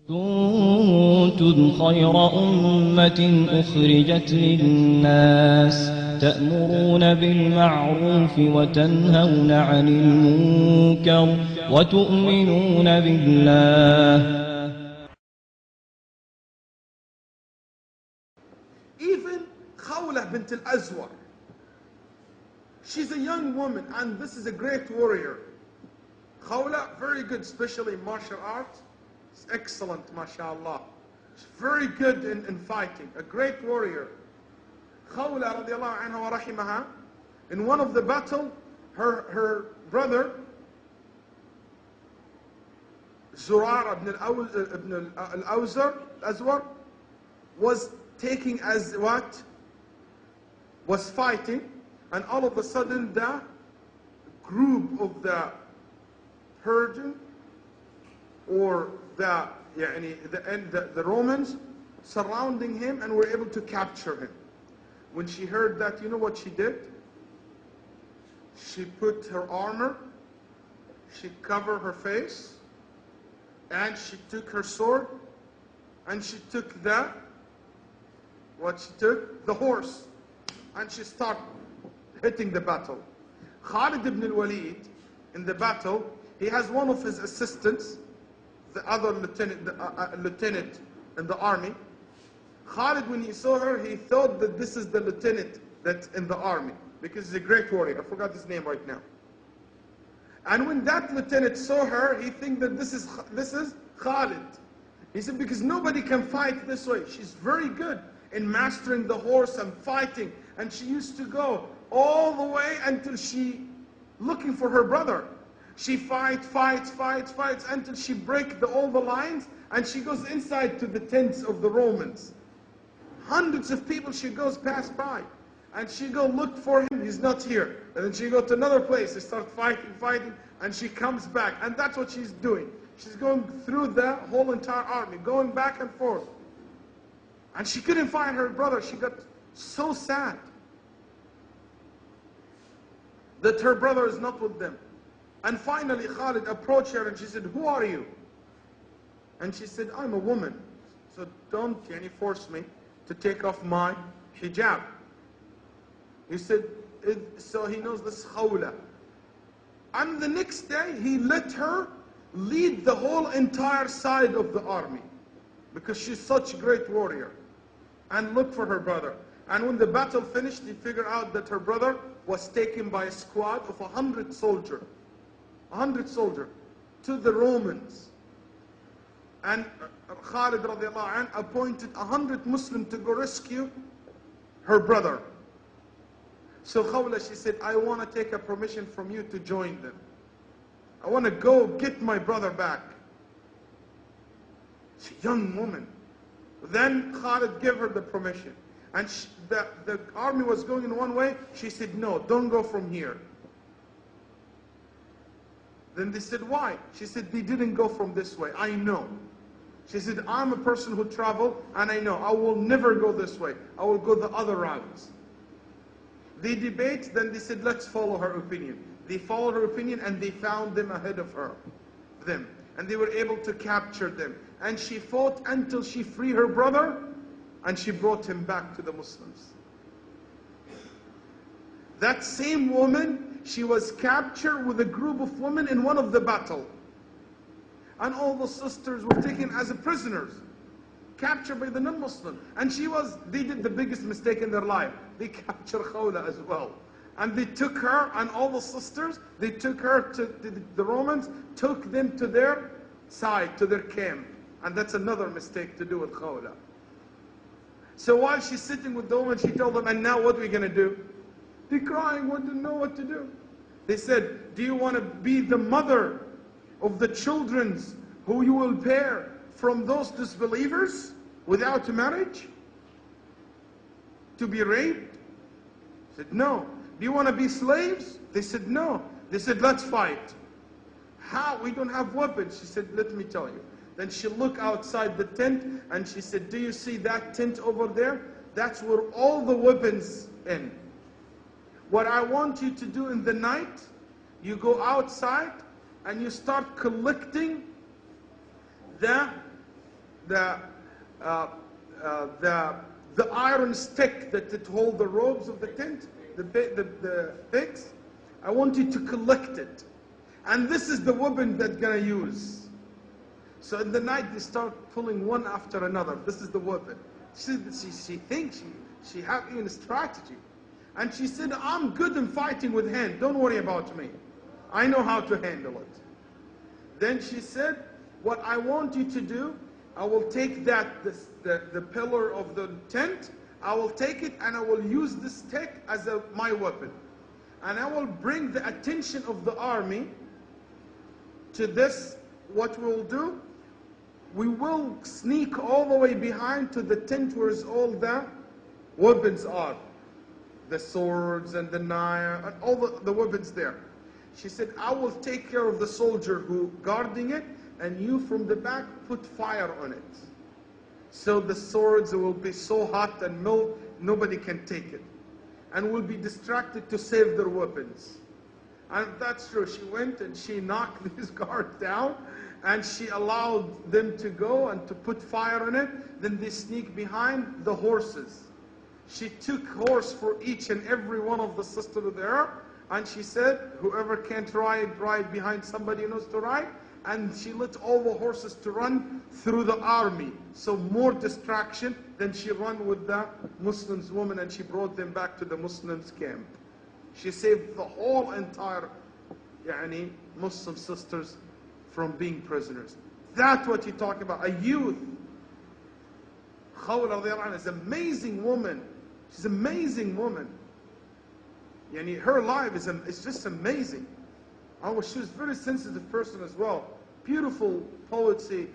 كنتم خير أمة أخرجت للناس تأمرون بالمعروف وتنهون عن المنكر وتؤمنون بالله. Even Khawla Bint Al Azwar, she's a young woman and this is a great warrior. Khawla, very good, especially in martial arts. It's excellent, mashallah. She's very good in fighting, a great warrior. Khawla radiallahu anha wa rahimaha, in one of the battle, her brother, Zurar ibn Al Azwar, was taking as what? Was fighting, and all of a sudden the group of the Persian or the Romans surrounding him and were able to capture him. When she heard that, you know what she did? She put her armor, she covered her face, and she took her sword, and she took the horse, and she started hitting the battle. Khalid ibn al-Walid, in the battle, he has one of his assistants, the other lieutenant in the army. Khalid, when he saw her, he thought that this is the lieutenant that's in the army, because he's a great warrior. I forgot his name right now. And when that lieutenant saw her, he think that this is Khalid. He said, because nobody can fight this way. She's very good in mastering the horse and fighting. And she used to go all the way until she looking for her brother. She fights until she breaks all the lines, and she goes inside to the tents of the Romans. Hundreds of people she goes past by, and she go look for him, he's not here. And then she go to another place, they start fighting, and she comes back. And that's what she's doing. She's going through the whole entire army, going back and forth. And she couldn't find her brother. She got so sad that her brother is not with them. And finally Khalid approached her and she said, who are you? And she said, I'm a woman, so don't force me to take off my hijab. He said, so he knows this Khawla. And the next day he let her lead the whole entire side of the army, because she's such a great warrior, and look for her brother. And when the battle finished, he figured out that her brother was taken by a squad of 100 soldiers to the Romans. And Khalid radiallahu anh appointed 100 Muslims to go rescue her brother. So Khawla, she said, I want to take a permission from you to join them. I want to go get my brother back. She's a young woman. Then Khalid gave her the permission. And the army was going in one way. She said, no, don't go from here. Then they said, why? She said, they didn't go from this way. I know. She said, I'm a person who traveled, and I know. I will never go this way. I will go the other routes. They debate, then they said, let's follow her opinion. They followed her opinion, and they found them ahead of them. And they were able to capture them. And she fought until she freed her brother, and she brought him back to the Muslims. That same woman, she was captured with a group of women in one of the battle. And all the sisters were taken as prisoners, captured by the non-Muslim. And they did the biggest mistake in their life. They captured Khawla as well. And they took her, and all the sisters, they took her to the Romans, took them to their side, to their camp. And that's another mistake to do with Khawla. So while she's sitting with the woman, she told them, and now what are we going to do? They're crying, didn't know what to do. They said, do you want to be the mother of the children who you will bear from those disbelievers without marriage? To be raped? They said, no. Do you want to be slaves? They said, no. They said, let's fight. How? We don't have weapons. She said, let me tell you. Then she looked outside the tent and she said, do you see that tent over there? That's where all the weapons in. What I want you to do in the night, you go outside and you start collecting the the, uh, the iron stick that it hold the ropes of the tent, the pegs. I want you to collect it. And this is the weapon that gonna use. So in the night they start pulling one after another. This is the weapon. She thinks she have even a strategy. And she said, I'm good in fighting with hand. Don't worry about me. I know how to handle it. Then she said, what I want you to do, I will take the pillar of the tent, I will take it and I will use this stick as my weapon. And I will bring the attention of the army to this. What we'll do, we will sneak all the way behind to the tent where all the weapons are. The swords and the knife and all the weapons there. She said, I will take care of the soldier who guarding it, and you from the back put fire on it. So the swords will be so hot and nobody can take it. And will be distracted to save their weapons. And that's true. She went and she knocked these guards down and she allowed them to go and to put fire on it. Then they sneak behind the horses. She took horse for each and every one of the sisters there. And she said, whoever can't ride behind somebody who knows to ride. And she let all the horses to run through the army. So more distraction than she ran with the Muslims woman, and she brought them back to the Muslims camp. She saved the whole entire Muslim sisters from being prisoners. That's what you talk about, a youth. Khawla is an amazing woman. She's an amazing woman. Her life is just amazing. She was a very sensitive person as well. Beautiful poetry,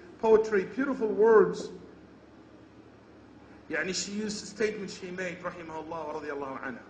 beautiful words. She used statements she made, rahimahullah wa radiyallahu anha.